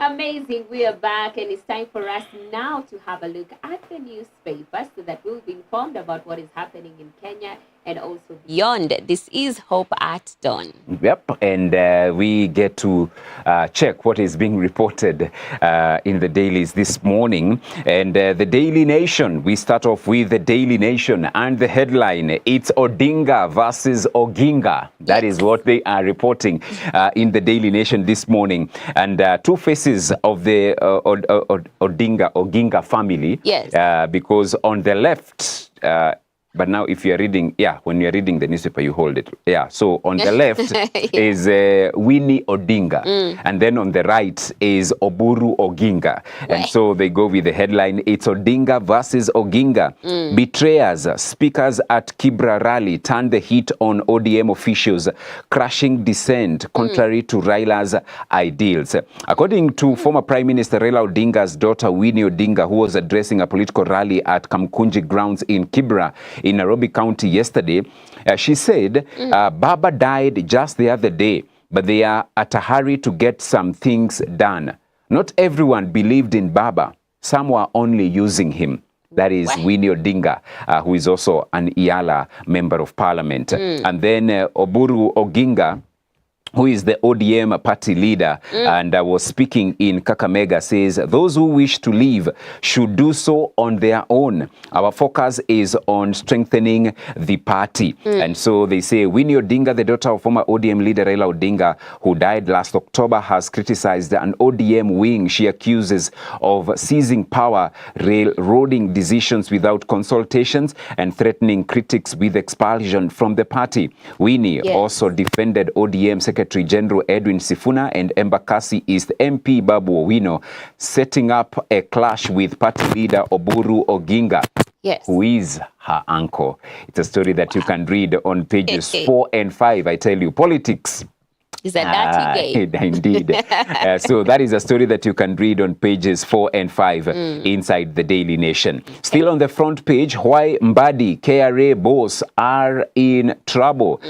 Amazing. We are back, and it's time for us now to have a look at the newspaper so that we'll be informed about what is happening in Kenya and also beyond. This is Hope at Dawn. Yep, and we get to check what is being reported in the dailies this morning. And the Daily Nation, we start off with the Daily Nation and the headline, it's Odinga versus Oginga. That is what they are reporting in the Daily Nation this morning. And two faces of the Oginga family. Yes. Because on the left, but now if you're reading, when you're reading the newspaper, you hold it. So on the left is Winnie Odinga. And then on the right is Oburu Oginga. And so they go with the headline, it's Odinga versus Oginga. Betrayers, speakers at Kibra rally turn the heat on ODM officials, crushing dissent contrary to Raila's ideals. According to former Prime Minister Raila Odinga's daughter, Winnie Odinga, who was addressing a political rally at Kamkunji grounds in Kibra, in Nairobi County yesterday, she said, Baba died just the other day, but they are at a hurry to get some things done. Not everyone believed in Baba. Some were only using him. That is Winnie Odinga, who is also an Iala member of parliament. And then Oburu Oginga, who is the ODM party leader and was speaking in Kakamega, says those who wish to leave should do so on their own. Our focus is on strengthening the party. And so they say Winnie Odinga, the daughter of former ODM leader Raila Odinga, who died last October, has criticized an ODM wing she accuses of seizing power, railroading decisions without consultations, and threatening critics with expulsion from the party. Winnie also defended ODM Secretary General Edwin Sifuna and Embakasi East MP Babu Owino, setting up a clash with party leader Oburu Oginga, who is her uncle. It's a story that you can read on pages 4 and 5. I tell you, politics is a dirty game. Indeed. So that is a story that you can read on pages 4 and 5 inside the Daily Nation. Still on the front page, why Mbadi KRA boss are in trouble.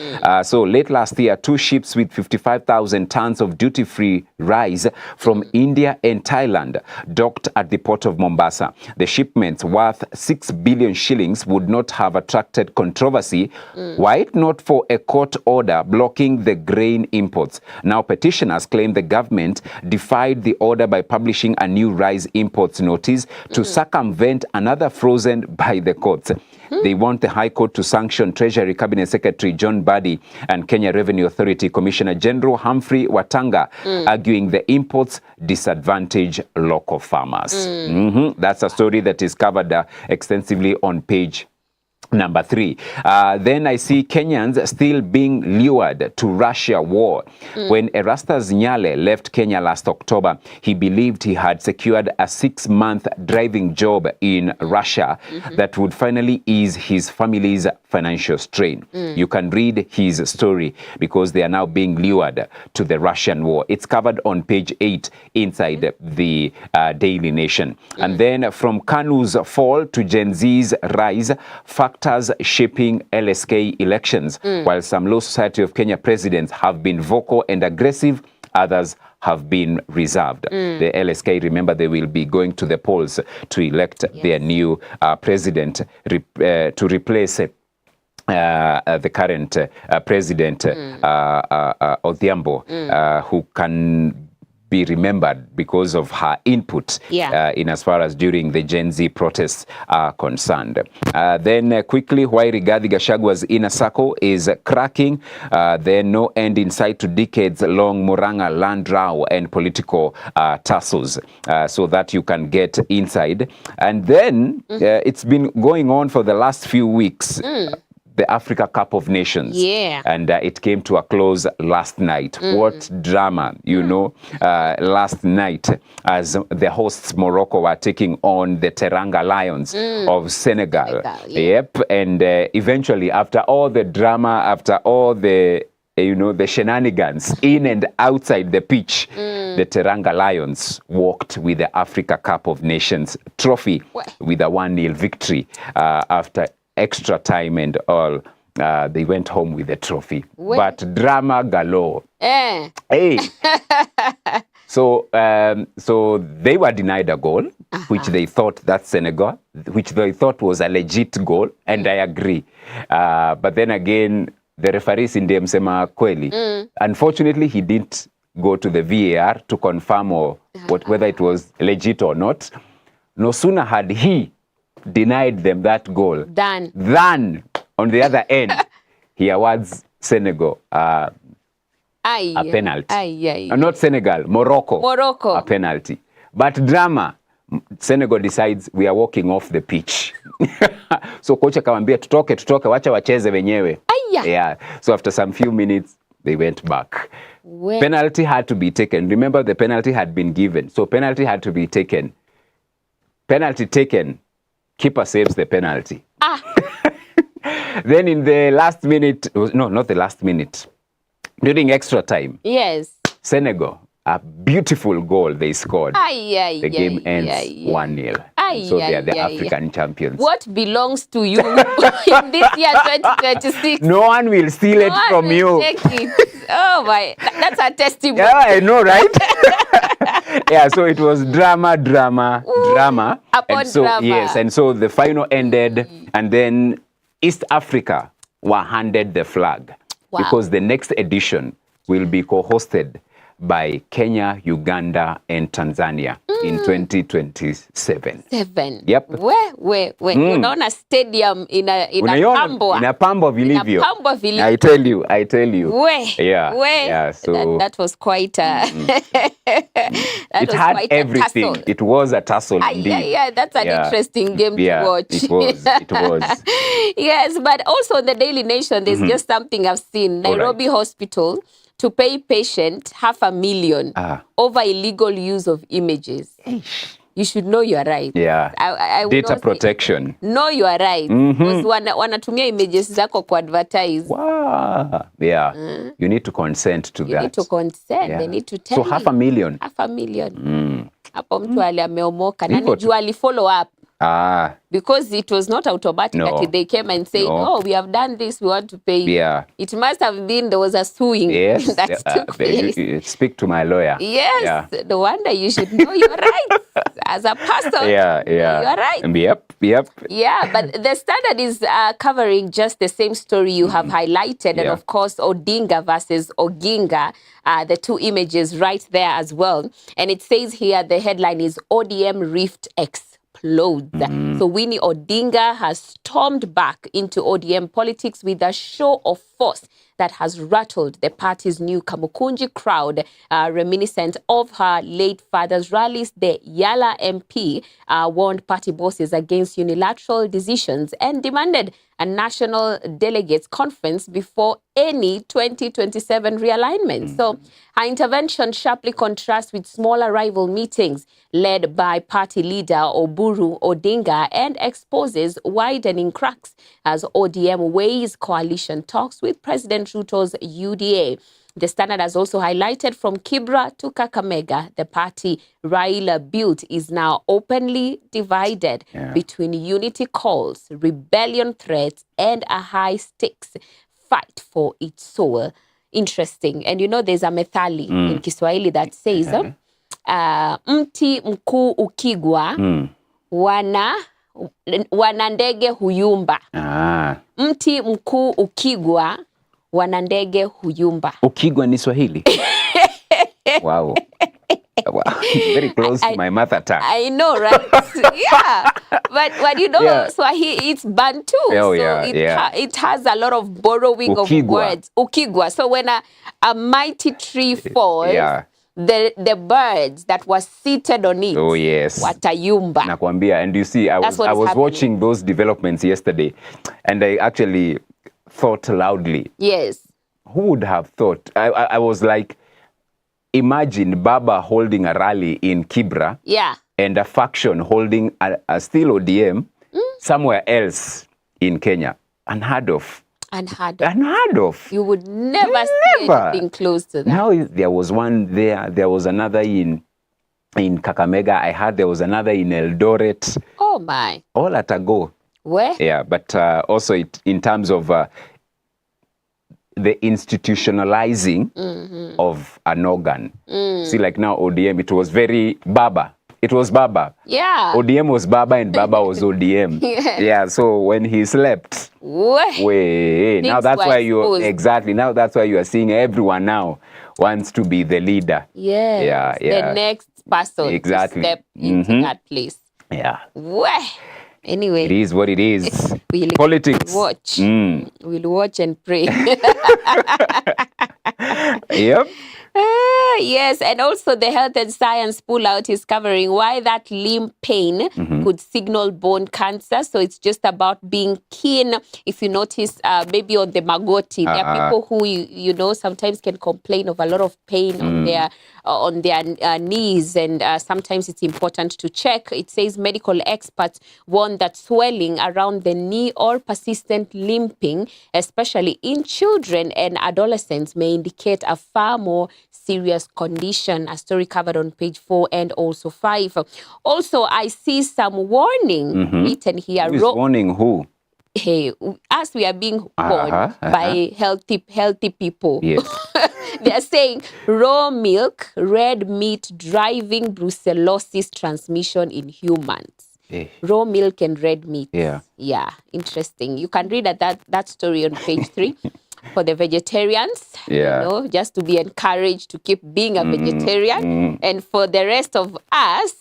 So late last year, 2 ships with 55,000 tons of duty-free rice from India and Thailand docked at the port of Mombasa. The shipments worth 6 billion shillings would not have attracted controversy were it not for a court order blocking the grain imports. Now petitioners claim the government defied the order by publishing a new rice imports notice to circumvent another frozen by the courts. They want the High Court to sanction Treasury Cabinet Secretary John Mbadi and Kenya Revenue Authority Commissioner General Humphrey Watanga, arguing the imports disadvantage local farmers. That's a story that is covered extensively on page number 3. Then I see Kenyans still being lured to Russia war. When Erastus Nyale left Kenya last October, he believed he had secured a 6-month driving job in Russia that would finally ease his family's financial strain. You can read his story because they are now being lured to the Russian war. It's covered on page 8 inside the Daily Nation. And then from Kanu's fall to Gen Z's rise, factors shaping LSK elections. While some Law Society of Kenya presidents have been vocal and aggressive, others have been reserved. The LSK, remember, they will be going to the polls to elect their new president to replace the current president, Odhiambo, who can be remembered because of her input in as far as during the Gen Z protests are concerned. Then quickly, why Rigathi Gachagwa's inner circle is cracking. Then no end in sight to decades-long Murang'a land row and political tussles. So that you can get inside. And then it's been going on for the last few weeks. The Africa Cup of Nations. And it came to a close last night. What drama, you know, last night as the hosts Morocco were taking on the Teranga Lions of Senegal. And eventually, after all the drama, after all the the shenanigans in and outside the pitch, the Teranga Lions walked with the Africa Cup of Nations trophy with a 1-0 victory after extra time and all. They went home with the trophy. But drama galore. Hey. So they were denied a goal, which they thought that's Senegal, which they thought was a legit goal, and I agree. But then again, the referee Sinde msema kweli. Unfortunately, he didn't go to the VAR to confirm whether it was legit or not. No sooner had he denied them that goal than on the other end, he awards Senegal a penalty. Not Senegal, Morocco. A penalty. But drama, Senegal decides we are walking off the pitch. So coach akamwambia tutoke, wacha wacheze wenyewe. Yeah. So after some few minutes, they went back. Penalty had to be taken. Remember, the penalty had been given. So penalty had to be taken. Penalty taken. Keeper saves the penalty. Then in the last minute, no, not the last minute, during extra time, Senegal, a beautiful goal they scored. The game ends 1-0. So they are the African champions. What belongs to you in this year 2026? No one will steal it from you. Take it. Oh my, that's a testimony. Yeah, I know, right? Yeah, so it was drama. Upon and so, drama. Yes, and so the final ended, and then East Africa were handed the flag. Wow. Because the next edition will be co-hosted by Kenya, Uganda, and Tanzania in 2027. Yep. Where? Unaona stadium inapambwa vilivyo. I tell you. Yeah. So that was quite a it had everything. It was a tussle indeed. Yeah, that's an interesting game to watch. It was. Yes, but also in the Daily Nation, there's just something I've seen. Nairobi Hospital to pay patient $500,000 over illegal use of images. You should know you are right. Yeah. I Data protection. No, you are right. Because wanatumia images zako ku advertise. Wow. Yeah. You need to consent to that. You need to consent. They need to tell you. So $500,000. $500,000. Hapo mtu ameomoka. Nani jua ali follow up. Because it was not automatic that they came and said, oh, we have done this, we want to pay. Yeah. It must have been, there was a suing that took place. Speak to my lawyer. Yes, no wonder you should know your rights as a person. Yeah. You're right. Yep. Yeah, but the Standard is covering just the same story you have highlighted. And of course, Odinga versus Oginga, the two images right there as well. And it says here, the headline is ODM Rift X. So Winnie Odinga has stormed back into ODM politics with a show of force that has rattled the party's new Kamukunji crowd, reminiscent of her late father's rallies. The Yala MP warned party bosses against unilateral decisions and demanded a national delegates conference before any 2027 realignment. So her intervention sharply contrasts with smaller rival meetings led by party leader Oburu Odinga and exposes widening cracks as ODM weighs coalition talks with President Ruto's UDA. The Standard has also highlighted from Kibra to Kakamega, the party Raila built is now openly divided between unity calls, rebellion threats, and a high-stakes fight for its soul. Interesting. And you know, there's a methali in Kiswahili that says, mti mkuu ukigwa, wana ndege huyumba. Mti mkuu ukigwa, wana ndege huyumba. Ukigwa ni Swahili? Wow. Very close to my mother tongue. I know, right? Yeah. But you know, Swahili, it's Bantu. It has a lot of borrowing Ukigwa. of words. Ukigwa. So when a mighty tree falls, the birds that were seated on it, watayumba. Nakwambia. And you see, I was watching those developments yesterday, and I actually thought loudly. Yes. Who would have thought? I was like, imagine Baba holding a rally in Kibra and a faction holding a still ODM somewhere else in Kenya. Unheard of. You would never see anything close to that. Now there was one there. There was another in Kakamega. I heard there was another in Eldoret. Oh my. All at a go. Where? Yeah, but also in terms of the institutionalizing of an organ. See, like now ODM, it was very Baba. It was Baba. Yeah. ODM was Baba and Baba was ODM. Yes. Yeah, so when he slept, now that's why now that's why you are seeing everyone now wants to be the leader. Yes. The next person to step into that place. Yeah. Anyway. It is what it is. Politics. Watch. We'll watch and pray. Yep. Yes, and also the Health and Science pullout is covering why that limb pain could signal bone cancer. So it's just about being keen. If you notice, maybe on the magoti, there are people who you know sometimes can complain of a lot of pain on their knees, and sometimes it's important to check. It says medical experts warn that swelling around the knee or persistent limping, especially in children and adolescents, may indicate a far more serious condition. A story covered on page 4 and also 5. Also, I see some warning written here. Warning who? Hey, as we are being warned by healthy people. Yes. They are saying raw milk, red meat driving brucellosis transmission in humans. Raw milk and red meat. Yeah, interesting. You can read that story on page 3. For the vegetarians, you know, just to be encouraged to keep being a vegetarian. And for the rest of us,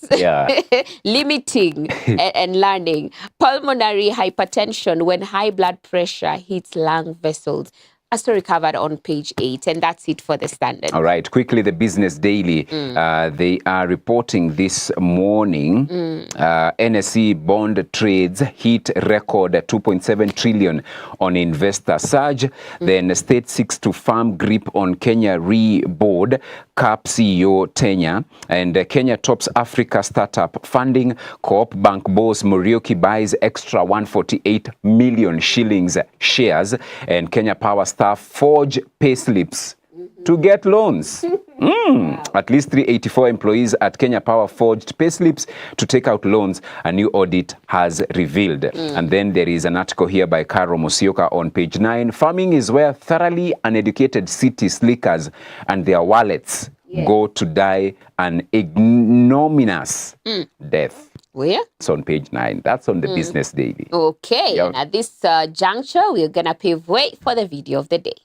limiting and learning. Pulmonary hypertension when high blood pressure hits lung vessels. A story covered on page 8, and that's it for the Standard. All right, quickly, the Business Daily. They are reporting this morning, NSE bond trades hit record 2.7 trillion on investor surge. Then state seeks to firm grip on Kenya Re board, CAP CEO tenure, and Kenya tops Africa startup funding. Co-op bank boss Muriuki buys extra 148 million shillings shares, and Kenya Power staff forge payslips to get loans. At least 384 employees at Kenya Power forged payslips to take out loans, a new audit has revealed. And then there is an article here by Karo Musioka on page 9. Farming is where thoroughly uneducated city slickers and their wallets go to die an ignominious death. Where? It's on page 9. That's on the Business Daily. Okay, and at this juncture, we're going to pave way for the video of the day.